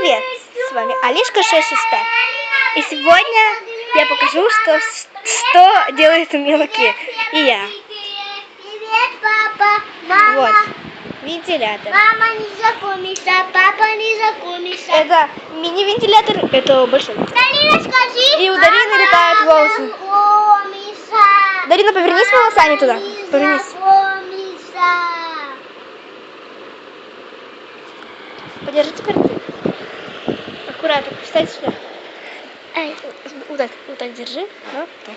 привет! С вами Алишка 665. И сегодня я покажу, что делает Мелки и я. Привет, папа! Мама! Вот, вентилятор. Мама, не знакомишься, папа, не знакомишься. Это мини-вентилятор, это большой. Дарина, скажи! И у Дарины летают волосы. Дарина, повернись волосами туда. Повернись. Подержи теперь ты. Аккуратно, встань сюда. Ай, вот так держи. Вот так.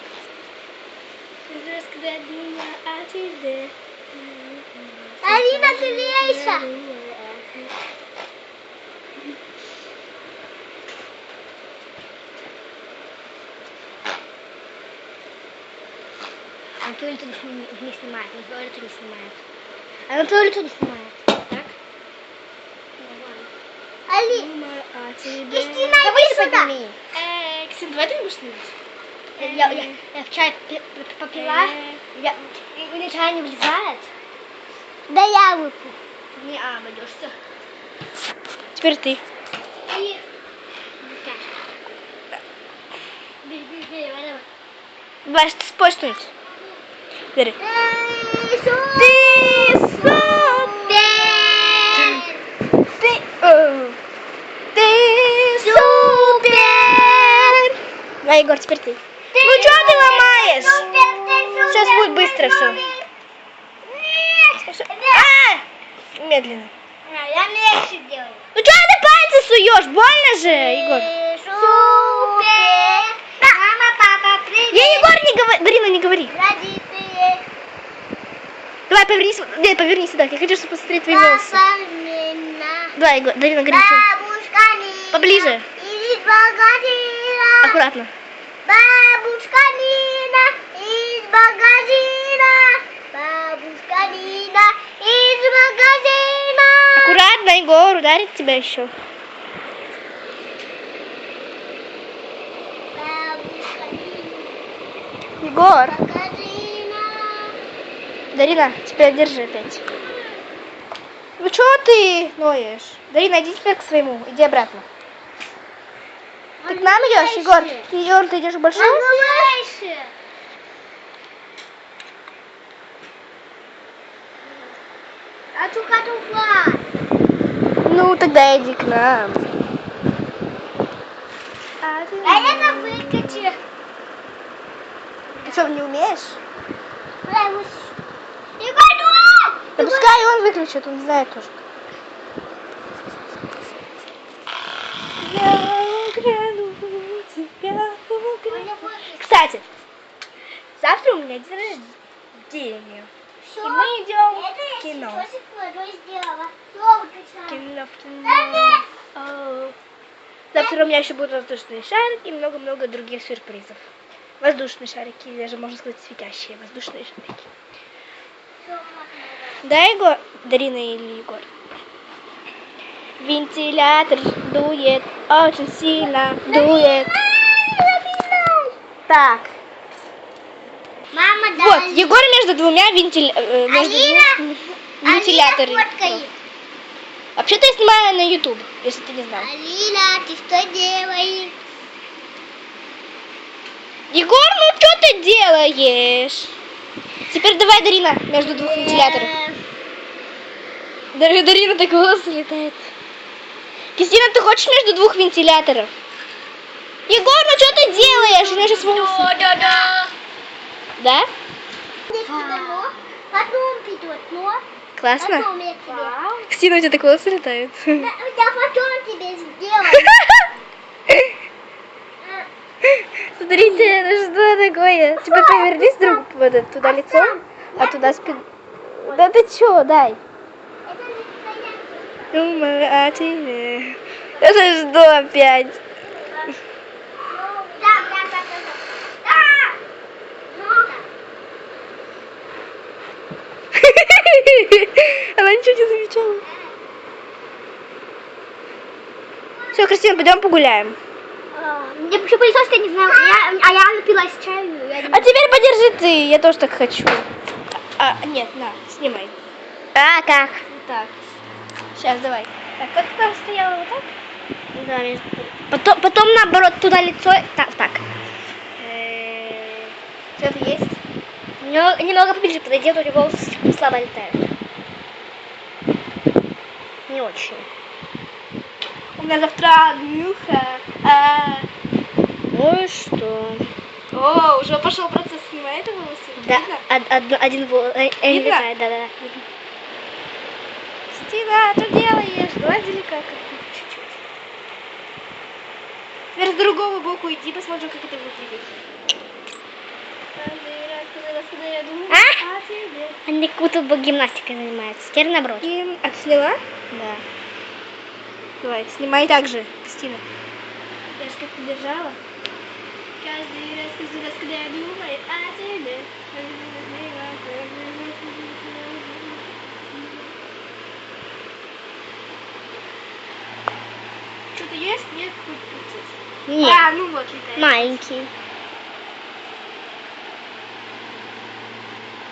Дарина, грейся! Анатолий тут не снимает, Анатолий тут не снимает. Анатолий тут не снимает. Так? Али, Кристина, Давай иди сюда! Кристина, давай ты не будешь снимать? Я вчера попила, мне чай не влезает. Да я выпью. Не, обойдешься. Теперь ты. Давай, что спой что-нибудь. Ты супер! Давай, Егор, теперь ты. Ну что ты ломаешь? Сейчас будет быстро все. Медленно. Я меньше делаю. Ну что ты пальцы суешь? Больно же, Егор. Супер! Мама, папа, привет! Я Егор не говори. Дарина, не говори. Родители! Давай, повернись. Нет, повернись сюда. Я хочу посмотреть твои волосы. Папа, Нина. Давай, Егор, Дарина, говори. Бабушка Нина. Поближе. Из магазина. Аккуратно. Бабушка Нина из магазина. Бабушка Нина из магазина. Аккуратно, Егор, ударит тебя еще. Бабушка Нина Егор. из магазина. Дарина, теперь держи опять. Ну что ты ноешь? Дарина, иди теперь к своему. Иди обратно. Ты к нам идешь, Егор? Егор, ты идешь к большому? Дальше. Ну, тогда иди к нам. А я выкачу. Ты что, не умеешь? Да пускай он выключит, он знает тоже. Я украду тебя, украду. Кстати, завтра у меня день рождения. И мы идем в кино. Кино в кино. Оу. Завтра у меня еще будут воздушные шарики и много-много других сюрпризов. Воздушные шарики, даже можно сказать светящие воздушные шарики. Да, Егор? Дарина или Егор? Вентилятор дует, очень сильно дует. Так. Мама, да. Вот, Егор между двумя вентиляторами. Вообще-то я снимаю на YouTube, если ты не знал. Алина, ты что делаешь? Егор, ну что ты делаешь? Теперь давай, Дарина, между двух вентиляторов. Дарина так волосы летает. Кристина, ты хочешь между двух вентиляторов? Егор, ну что ты делаешь? У меня сейчас волосы. Да? Потом придет, но Классно? потом я тебе. Кристина, у тебя так волосы летают. Я потом тебе сделаю. Смотрите, это что такое? Теперь повернись туда лицом, а туда спину. Да ты чё, дай. Думаю о тебе. Это что опять? Она ничего не замечала. Все, Кристина, пойдем погуляем. Я вообще пылесос, я не знаю. Я напилась чаю. А теперь подержи ты, я тоже так хочу. Нет, на, снимай. А как? Так. Сейчас, давай. Так, как ты там стояла вот так? Да, потом наоборот туда лицо. Так. Что-то есть? Немного поближе подойди, у него слабо летает. Не очень. У меня завтра днюха. Ну и что? О, уже пошел процесс снимания этого волоса. Да, один Видно? летает, да. Стина, что делаешь? Гладили как? Чуть-чуть. Теперь с другого боку иди, посмотрим, как это выглядит. Я думаю, о тебе. Они как будто бы гимнастикой занимаются. Теперь наоборот. А ты сняла? Да. Давай, снимай так же, Кристина. Я же как-то держала. Каждый раз, когда я думаю о тебе. Что-то есть? Нет, хоть процесс. Нет. Ну вот, летает. Маленький.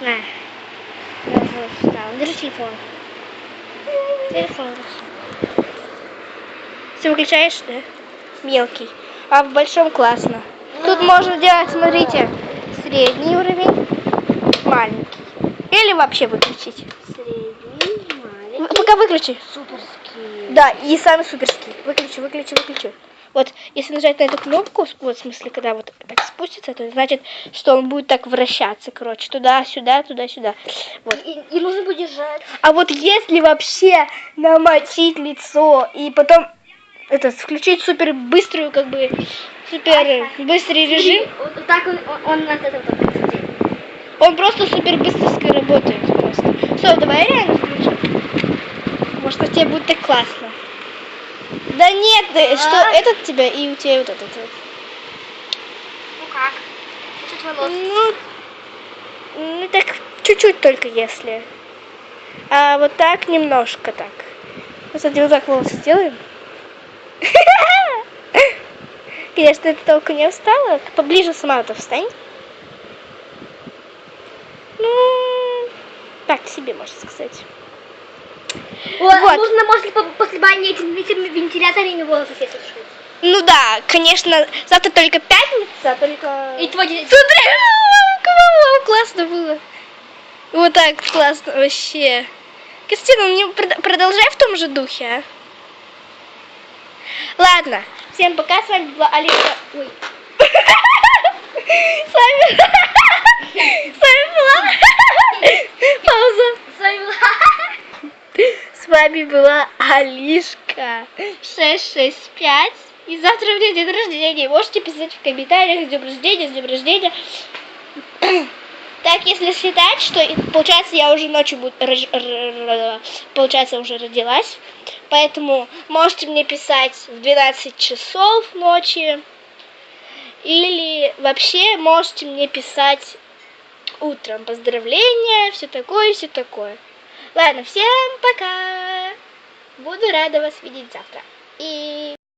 На. Я уже встала. Держи телефон. Телефон держи. Все выключаешь, да? Мелкий. А в большом классно. Тут можно делать, смотрите, средний уровень, маленький. Или вообще выключить. Средний, маленький. Пока выключи. Суперский. Да, и самый суперский. Выключи. Вот, если нажать на эту кнопку, вот в смысле, когда вот так спустится, то значит, что он будет так вращаться, короче, туда-сюда, туда-сюда. Вот. И нужно будет держать. А вот если вообще намочить лицо и потом включить супер быструю, как бы, супер быстрый режим, Вот так он от этого так. он просто супер быстро работает. Просто. Все, давай реально включим. Может, у тебя будет так классно. Да нет, что этот тебя и у тебя вот этот вот. Ну как? Чуть волос. Ну так чуть-чуть только если. А вот так немножко так. Кстати, вот так волосы сделаем. Конечно, это толку не встала. Поближе сама-то встань. Ну, так себе, можно сказать. Вот. Вот. Можно, может, после бани этими вентиляторами волосы все сушить. Ну да, конечно, завтра только пятница, только... И твой день. Смотри, классно было. Вот так классно вообще. Кристина, не продолжай в том же духе, а? Ладно, всем пока, с вами была Алиса. Ой. С вами была... Пауза. С вами была Алишка 665. И завтра у меня день рождения. Можете писать в комментариях с днем рождения. Так, если считать, что получается я уже ночью получается уже родилась. Поэтому можете мне писать в 12 часов ночи. Или вообще можете мне писать утром. Поздравления, все такое. Ладно, всем пока. Буду рада вас видеть завтра. И